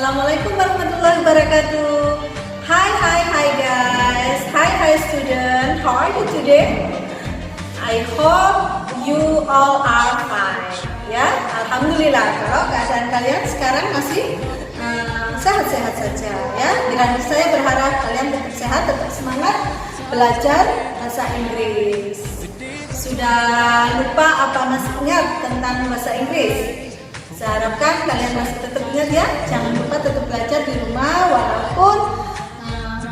Assalamualaikum warahmatullahi wabarakatuh. Hi guys. Hi student. How are you today? I hope you all are fine. Ya, alhamdulillah. Kalau keadaan kalian sekarang masih sehat-sehat saja ya. Dan saya berharap kalian tetap sehat, tetap semangat belajar bahasa Inggris. Sudah lupa apa masih ingat tentang bahasa Inggris? Saya harapkan kalian masih tetap ingat ya. Jangan lupa tetap belajar di rumah walaupun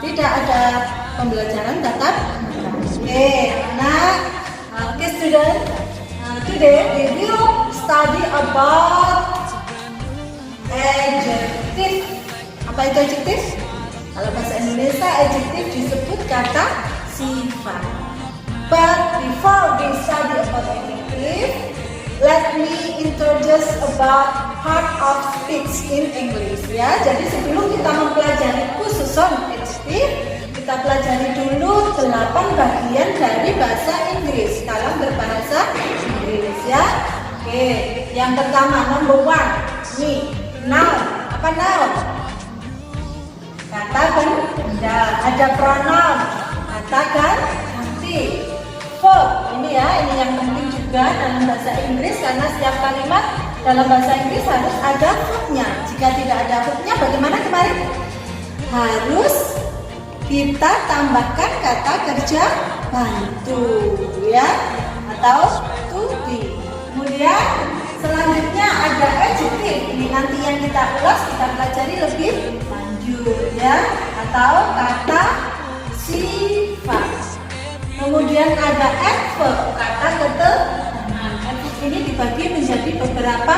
tidak ada pembelajaran tatap muka. Oke, student. Today we will study about adjective. Apa itu adjective? Kalau bahasa Indonesia adjective disebut kata sifat. But before we study about adjective, let me introduce about part of speech in English ya. Jadi sebelum kita mempelajari khususon adjective, kita pelajari dulu 8 bagian dari bahasa Inggris dalam berbahasa Inggris ya. Oke, yang pertama number 1, nih noun. Apa noun? Kata benda. Ada pronoun. Kata ganti. Verb, ini yang penting juga dalam bahasa Inggris karena setiap kalimat dalam bahasa Inggris harus ada verbnya. Jika tidak ada verbnya, bagaimana kemarin? Harus kita tambahkan kata kerja bantu ya, atau to be. Kemudian selanjutnya ada adjective. Ini nanti yang kita ulas, kita pelajari lebih lanjut ya, atau kata sifat. Kemudian ada adverb, kata keterangan. Adverb ini dibagi menjadi beberapa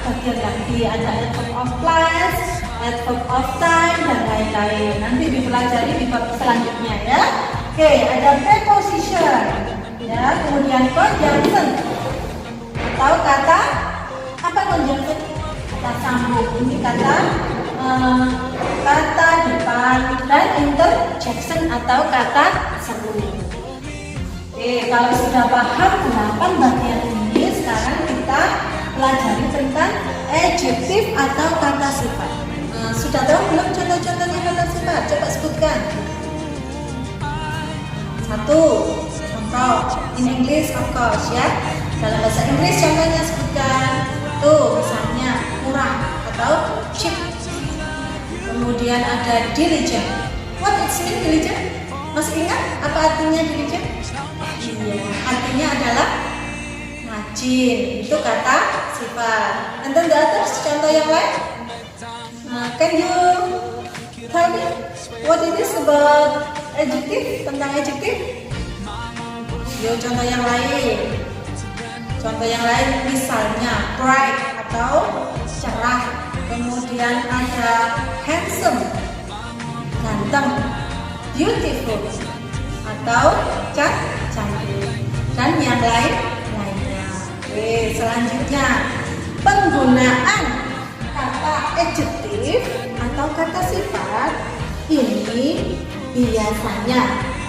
bagian lagi. Ada adverb of place, adverb of time, dan lain-lain. Nanti dipelajari di bab selanjutnya ya. Oke, ada preposition, ya. Kemudian conjunction atau kata apa conjunction? Kata sambung. Ini kata depan, dan interjection atau kata seru. Oke, kalau sudah paham 8 bagian ini, sekarang kita pelajari tentang adjective atau kata sifat. Sudah tahu belum contoh-contohnya kata sifat? Coba sebutkan. 1. Contoh in English of course ya. Dalam bahasa Inggris contohnya sebutkan. Tuh, misalnya murah atau cheap. Kemudian ada diligent. What is mean diligent? Masih ingat apa artinya diligent? Iya, artinya adalah rajin. Itu kata sifat. And then the others, contoh yang lain. Can you tell me what it is about adjective? Tentang adjective? Yuk, contoh yang lain. Contoh yang lain misalnya bright atau cerah. Kemudian ada handsome, ganteng, beautiful atau cantik, dan yang lainnya. Oke, selanjutnya penggunaan kata adjective atau kata sifat ini biasanya,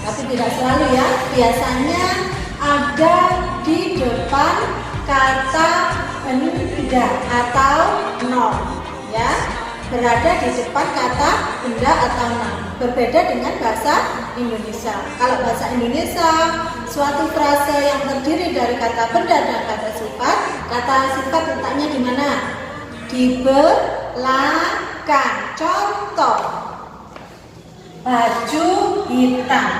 tapi tidak selalu ya, biasanya ada di depan kata benda atau noun ya, berada di depan kata benda atau noun. Berbeda dengan bahasa Indonesia. Kalau bahasa Indonesia, suatu frase yang terdiri dari kata benda dan kata sifat letaknya di mana? Di belakang. Contoh, baju hitam.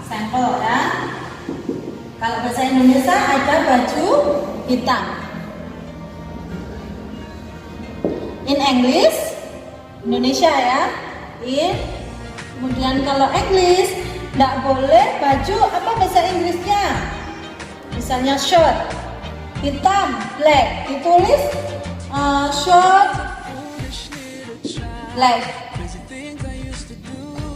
Sampel ya. Kalau bahasa Indonesia ada baju hitam. In English, Indonesia ya. Kemudian kalau English tidak boleh baju apa bahasa Inggrisnya? Misalnya shirt hitam, black, ditulis shirt black.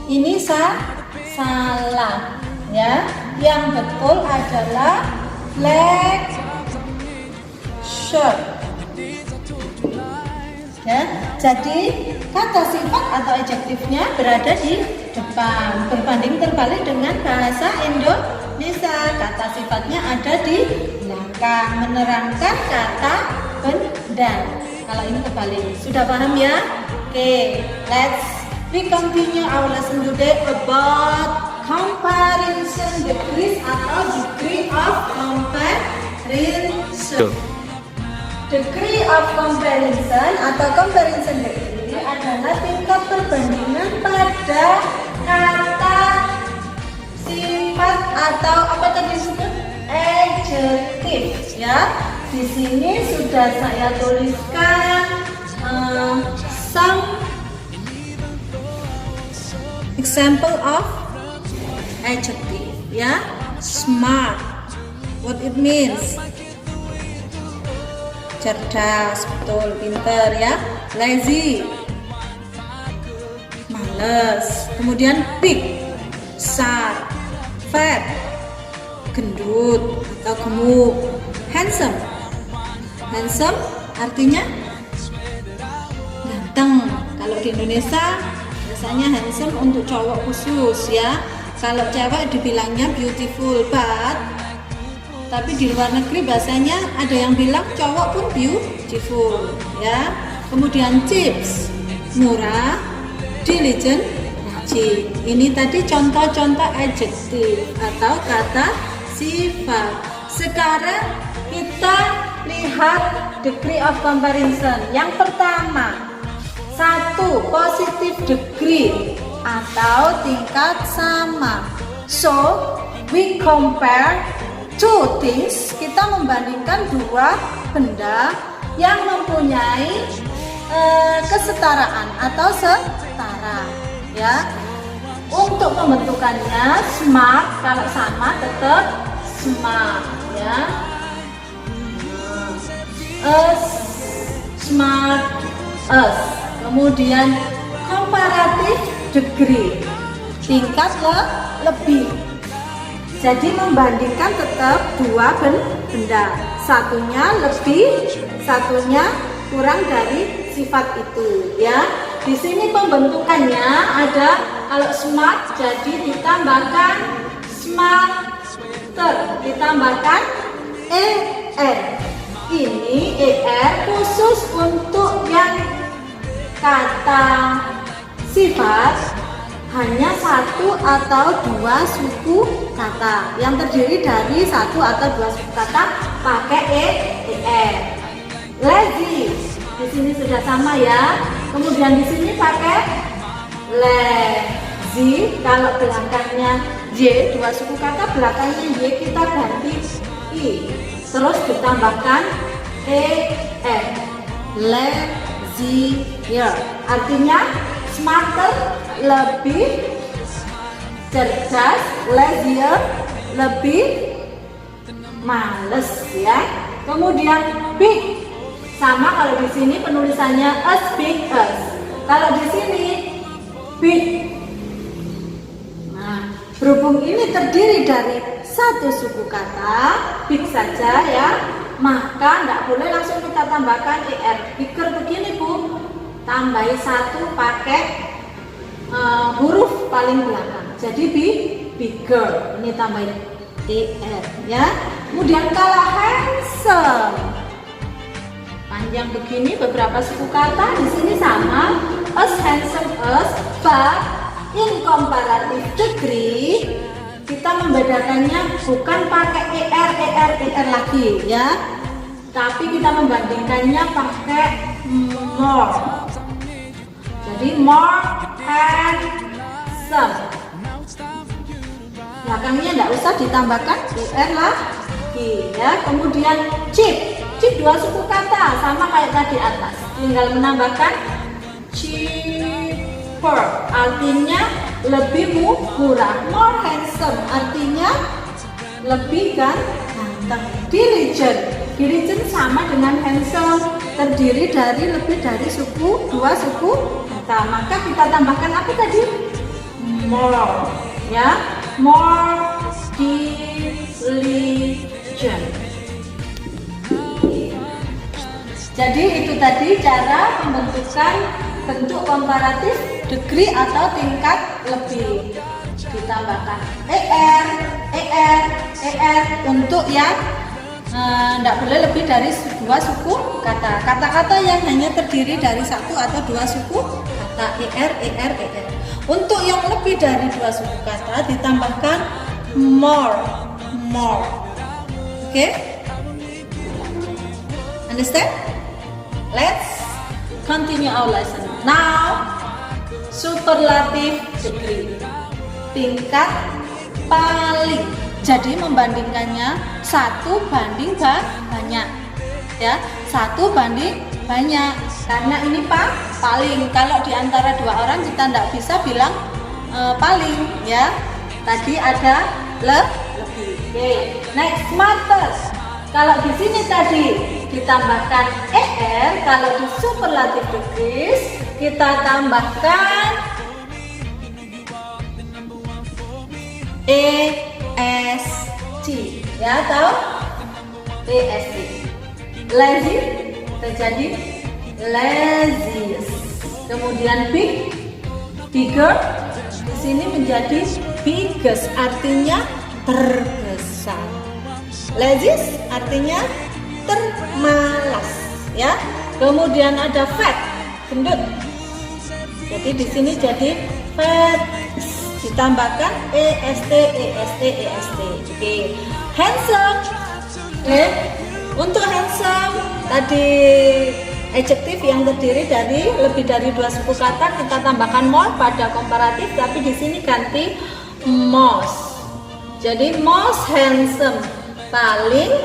Ini salah ya. Yang betul adalah black shirt. Ya, jadi kata sifat atau adjektifnya berada di depan, berbanding terbalik dengan bahasa Indonesia. Kata sifatnya ada di belakang, menerangkan kata benda. Kalau ini kebalik. Sudah paham ya? Oke, we continue our lesson today about comparison degrees atau degree of comparison. Degree of comparison atau comparison degree adalah tingkat perbandingan pada kata, sifat atau apa tadi disebut? Adjective ya. Di sini sudah saya tuliskan some example of adjective ya. Smart, what it means? Cerdas, betul, pintar ya. Lazy, males. Kemudian big, besar. Fat, gendut atau gemuk. Handsome, handsome artinya ganteng. Kalau di Indonesia biasanya handsome untuk cowok khusus ya. Kalau cewek dibilangnya beautiful, tapi di luar negeri biasanya ada yang bilang cowok pun beautiful ya. Kemudian cheap, murah. Diligent, rajin. Ini tadi contoh-contoh adjektif atau kata sifat. Sekarang kita lihat degree of comparison. Yang pertama, 1 positive degree atau tingkat sama. So, we compare two things. Kita membandingkan dua benda yang mempunyai kesetaraan atau setara ya. Untuk pembentukannya smart, kalau sama tetap smart ya. Smart, kemudian comparative degree, tingkat lebih. Jadi membandingkan tetap dua benda, satunya lebih, satunya kurang dari sifat itu ya. Di sini pembentukannya ada, kalau smart jadi ditambahkan smarter, ditambahkan er. Ini er khusus untuk yang kata sifat hanya 1 atau 2 suku kata yang terdiri dari 1 atau 2 suku kata pakai er. Lazy di sini sudah sama ya. Kemudian di sini pakai lazy. Kalau belakangnya y, 2 suku kata belakangnya y kita ganti i. Terus ditambahkan er. Lazier artinya smarter, lebih cerdas. Lazier, lebih males ya. Kemudian big, sama kalau di sini penulisannya as big as. Kalau di sini big. Nah, berhubung ini terdiri dari 1 suku kata, big saja ya, maka tidak boleh langsung kita tambahkan er. Bigger begini Bu, tambahi 1 pakai huruf paling belakang. Jadi bigger, ini tambahin er ya. Kemudian kalau handsome, panjang begini beberapa suku kata, di sini sama as handsome as, but in comparative degree kita membedakannya bukan pakai er lagi ya, tapi kita membandingkannya pakai more. Jadi more handsome, belakangnya tidak usah ditambahkan er lagi ya. Kemudian cheap, 2 suku kata sama kayak tadi atas, tinggal menambahkan cheaper artinya lebih murah. More handsome artinya lebih ganteng. Diligent sama dengan handsome, terdiri dari lebih dari 2 suku kata, maka kita tambahkan apa tadi? More ya. More diligent. Jadi itu tadi cara pembentukan bentuk komparatif degree atau tingkat lebih. Ditambahkan er untuk yang tidak boleh lebih dari 2 dua suku kata. Kata-kata yang hanya terdiri dari satu atau dua suku kata. Er. Untuk yang lebih dari dua suku kata ditambahkan more. Oke? Understand? Let's continue our lesson. Now, superlative degree. Tingkat paling. Jadi membandingkannya satu banding banyak, ya, satu banding banyak. Karena ini paling. Kalau di antara dua orang kita tidak bisa bilang paling, ya. Tadi ada lebih. Okay. Next, smarter. Kalau di sini tadi ditambahkan er, kalau di superlative degrees kita tambahkan est, ya, tahu? est. Lazy terjadi laziest. Kemudian bigger di sini menjadi biggest, artinya terbesar. Laziest artinya termalas, ya. Kemudian ada fat, gendut. Jadi di sini jadi fat, ditambahkan est. Oke. Handsome. Oke. Untuk handsome tadi adjektif yang terdiri dari lebih dari dua suku kata kita tambahkan more pada komparatif, tapi di sini ganti most. Jadi most handsome, paling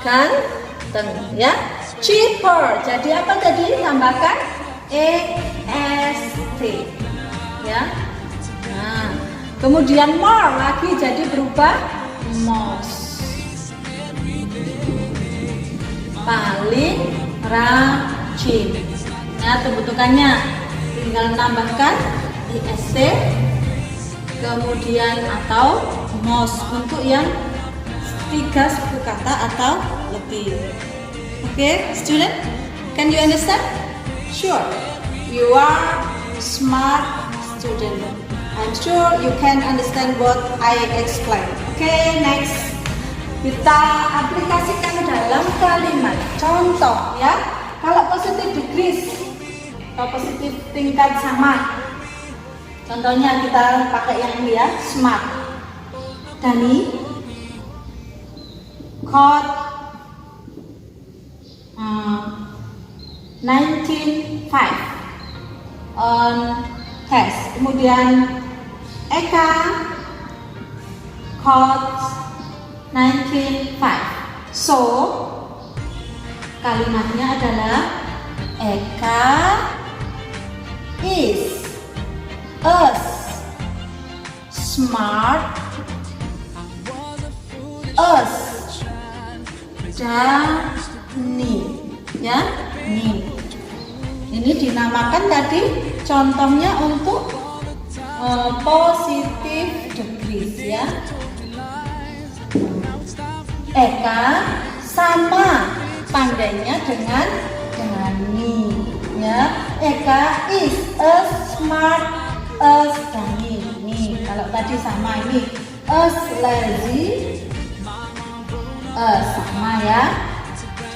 ganteng, ya. Cheaper. Jadi apa tadi? Tambahkan est, ya. Nah, kemudian more lagi jadi berubah most. Paling rajin. Nah, pembentukannya tinggal menambahkan est, kemudian atau most untuk yang tiga suku kata atau lebih. Okay, student, can you understand? Sure, you are smart student. I'm sure you can understand what I explain. Okay, next. Kita aplikasikan dalam kalimat. Contoh, ya. Kalau positive degrees atau positif tingkat sama. Contohnya kita pakai yang ini, ya, smart. Dani caught 19.5 on test. Kemudian Eka caught 19.5. So kalimatnya adalah Eka is us smart us Dani, ya, nih. Ini dinamakan tadi contohnya untuk positive degrees, ya. Eka sama pandainya dengan Dani, ya. Eka is a smart as Dani. Nih, kalau tadi sama, ini as lazy sama, ya.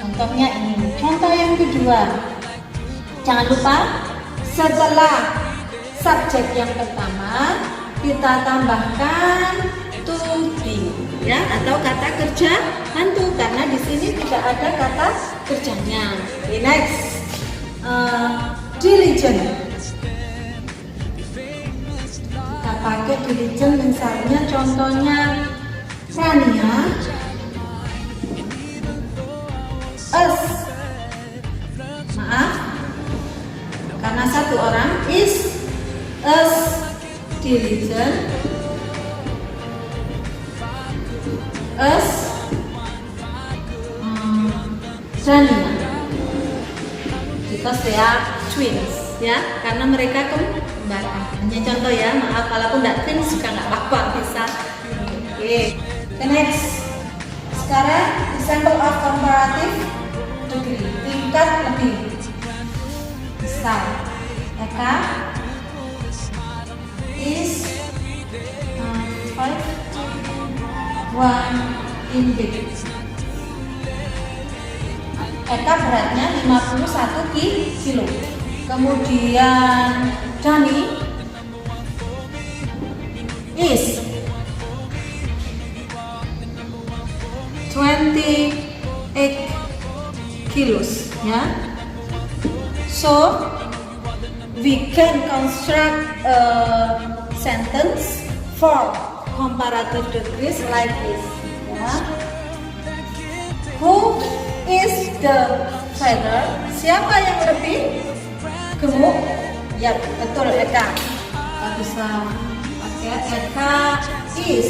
Contohnya ini. Contoh yang kedua, jangan lupa setelah subjek yang pertama kita tambahkan to be, ya, atau kata kerja mantu, karena di sini tidak ada kata kerjanya. Okay, next, diligent. Kita pakai diligent, misalnya contohnya Rania karena satu orang is us diligent us Rania because they are twins, ya, karena mereka kembaran. Hanya contoh, ya, maaf walaupun tidak twins juga nggak apa-apa, bisa. Oke, next. Sekarang example of comparative degree, tingkat lebih besar. Eka is 5.1 in big. Eka beratnya 51 kilo. Kemudian Dani is 28 kilos, ya. So we can construct a sentence for comparative degrees like this, ya. Who is the fatter? Siapa yang lebih gemuk? Ya, betul, Eka. Kita bisa pakai Eka is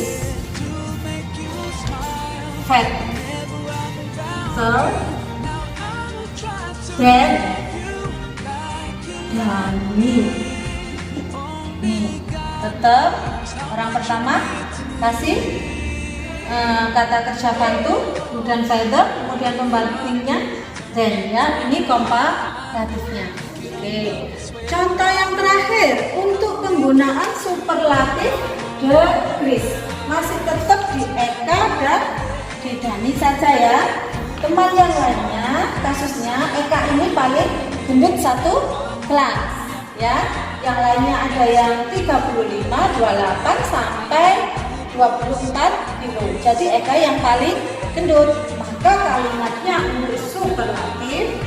fat. Then Dani. Nih, tetap orang pertama kasih kata kerja bantu, kemudian feather, kemudian pembantunya then, ya. Ini komparatifnya. Oke. Contoh yang terakhir untuk penggunaan superlatif degrees masih tetap di Eka dan di Dani saja, ya. Teman yang lainnya kasusnya Eka ini paling gendut satu kelas, ya. Yang lainnya ada yang 35, 28 sampai 24 kilo. Jadi Eka yang paling gendut. Maka kalimatnya untuk superlatif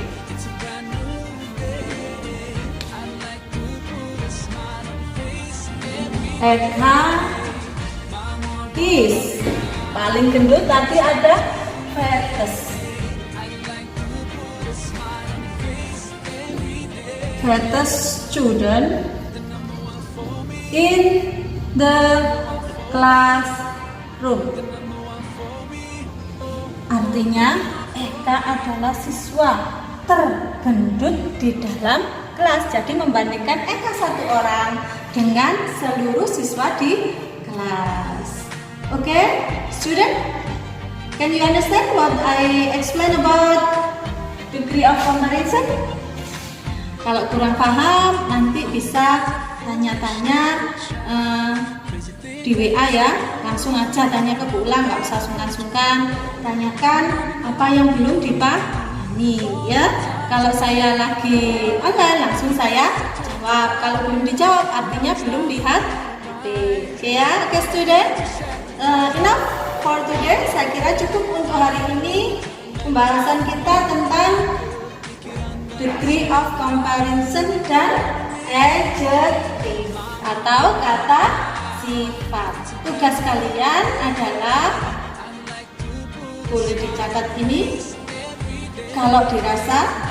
Eka is paling gendut, tadi ada fattest. Fattest student in the classroom. Artinya Eka adalah siswa tergendut di dalam kelas. Jadi membandingkan Eka satu orang dengan seluruh siswa di kelas. Oke, student, can you understand what I explain about degree of comparison? Kalau kurang paham nanti bisa tanya-tanya di WA, ya. Langsung aja tanya ke Bu Ulang, nggak usah sungkan-sungkan. Tanyakan apa yang belum dipahami, ya. Kalau saya lagi online langsung saya jawab. Kalau belum dijawab artinya belum lihat. Oke, ya. Oke, student, enough for today. Saya kira cukup untuk hari ini pembahasan kita tentang degree of comparison dan adjective atau kata sifat. Tugas kalian adalah boleh dicatat ini kalau dirasa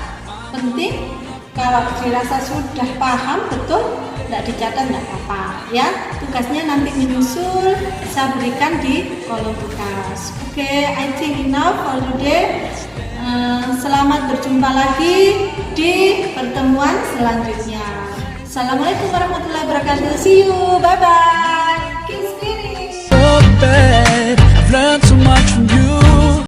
penting, kalau dirasa sudah paham betul, tidak dicatat tidak apa-apa, ya. Tugasnya nanti menyusul, saya berikan di kolom tugas. Oke, I think enough for today. Selamat berjumpa lagi di pertemuan selanjutnya. Assalamualaikum warahmatullahi wabarakatuh. See you, bye bye. Kiss, kiss.